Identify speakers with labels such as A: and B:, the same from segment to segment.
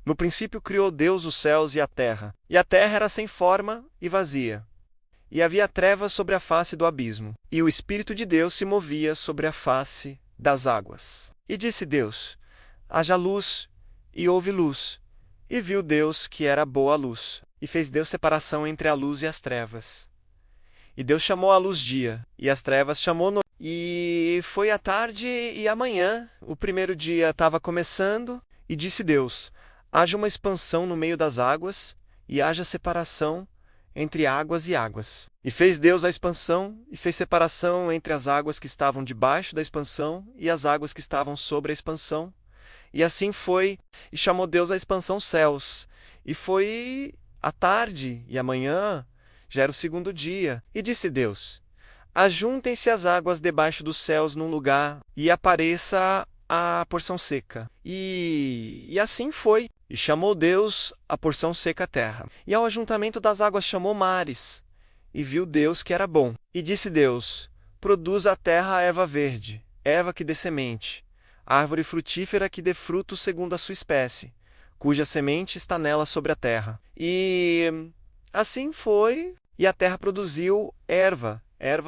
A: No princípio criou Deus os céus e a terra era sem forma e vazia, e havia trevas sobre a face do abismo, e o Espírito de Deus se movia sobre a face das águas. E disse Deus: haja luz, e houve luz. E viu Deus que era boa a luz, e fez Deus separação entre a luz e as trevas. E Deus chamou a luz dia, e as trevas chamou noite. E foi a tarde e a manhã, o primeiro dia estava começando, e disse Deus: haja uma expansão no meio das águas, e haja separação entre águas e águas. E fez Deus a expansão, e fez separação entre as águas que estavam debaixo da expansão e as águas que estavam sobre a expansão. E assim foi, e chamou Deus a expansão céus. E foi a tarde e a manhã, já era o segundo dia. E disse Deus: ajuntem-se as águas debaixo dos céus num lugar, e apareça a porção seca. E assim foi. E chamou Deus a porção seca a terra. E ao ajuntamento das águas chamou mares. E viu Deus que era bom. E disse Deus: produza a terra a erva verde, erva que dê semente, árvore frutífera que dê fruto segundo a sua espécie, cuja semente está nela sobre a terra. E assim foi. E a terra produziu erva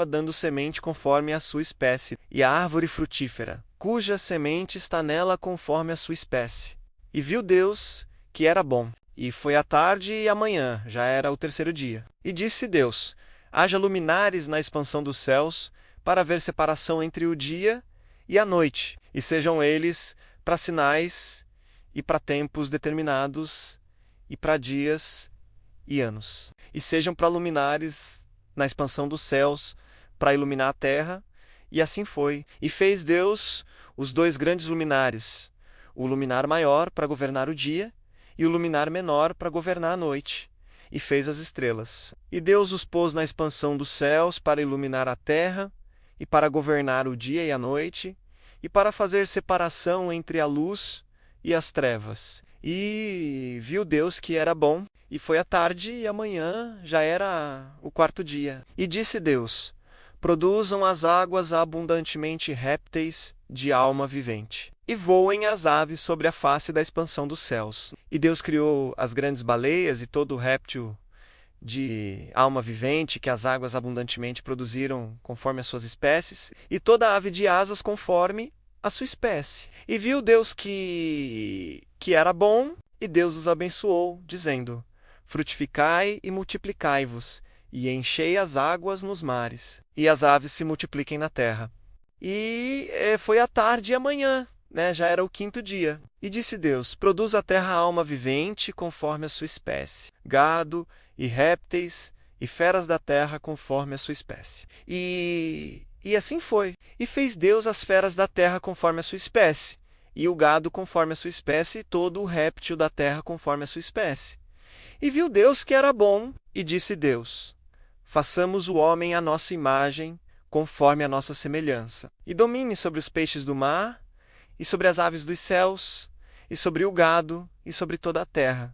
A: dando semente conforme a sua espécie, e a árvore frutífera, cuja semente está nela conforme a sua espécie. E viu Deus que era bom. E foi a tarde e a manhã, já era o terceiro dia. E disse Deus: haja luminares na expansão dos céus, para haver separação entre o dia e a noite, e sejam eles para sinais e para tempos determinados, e para dias e anos. E sejam para luminares na expansão dos céus, para iluminar a terra. E assim foi. E fez Deus os dois grandes luminares, o luminar maior para governar o dia, e o luminar menor para governar a noite. E fez as estrelas. E Deus os pôs na expansão dos céus para iluminar a terra, e para governar o dia e a noite, e para fazer separação entre a luz e as trevas. E viu Deus que era bom. E foi a tarde e a manhã, já era o quarto dia. E disse Deus: produzam as águas abundantemente répteis de alma vivente, e voem as aves sobre a face da expansão dos céus. E Deus criou as grandes baleias e todo o réptil de alma vivente que as águas abundantemente produziram conforme as suas espécies, e toda ave de asas conforme a sua espécie. E viu Deus que era bom, e Deus os abençoou, dizendo: frutificai e multiplicai-vos, e enchei as águas nos mares, e as aves se multipliquem na terra. E foi a tarde e a manhã, já era o quinto dia. E disse Deus: produz a terra alma vivente conforme a sua espécie, gado e répteis e feras da terra conforme a sua espécie. E assim foi. E fez Deus as feras da terra conforme a sua espécie, e o gado conforme a sua espécie, e todo o réptil da terra conforme a sua espécie. E viu Deus que era bom, e disse Deus: façamos o homem à nossa imagem, conforme a nossa semelhança, e domine sobre os peixes do mar, e sobre as aves dos céus, e sobre o gado, e sobre toda a terra,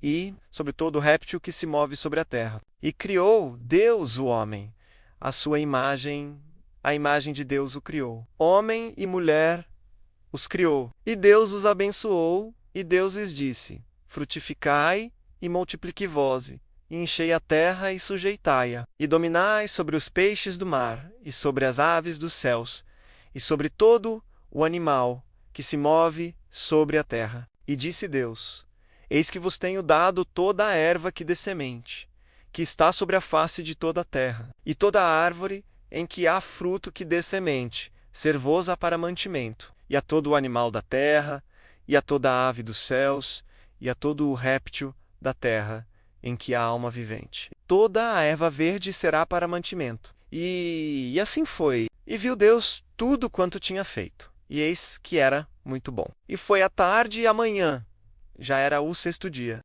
A: e sobre todo o réptil que se move sobre a terra. E criou Deus o homem, a sua imagem, a imagem de Deus o criou. Homem e mulher os criou. E Deus os abençoou, e Deus lhes disse: frutificai e multipliquai-vos, e enchei a terra e sujeitai-a, e dominai sobre os peixes do mar, e sobre as aves dos céus, e sobre todo o animal que se move sobre a terra. E disse Deus: eis que vos tenho dado toda a erva que dê semente, que está sobre a face de toda a terra, e toda a árvore em que há fruto que dê semente, ser-vos-á para mantimento, e a todo o animal da terra, e a toda a ave dos céus, e a todo o réptil da terra em que há alma vivente. Toda a erva verde será para mantimento. E assim foi. E viu Deus tudo quanto tinha feito, e eis que era muito bom. E foi a tarde e a manhã, já era o sexto dia.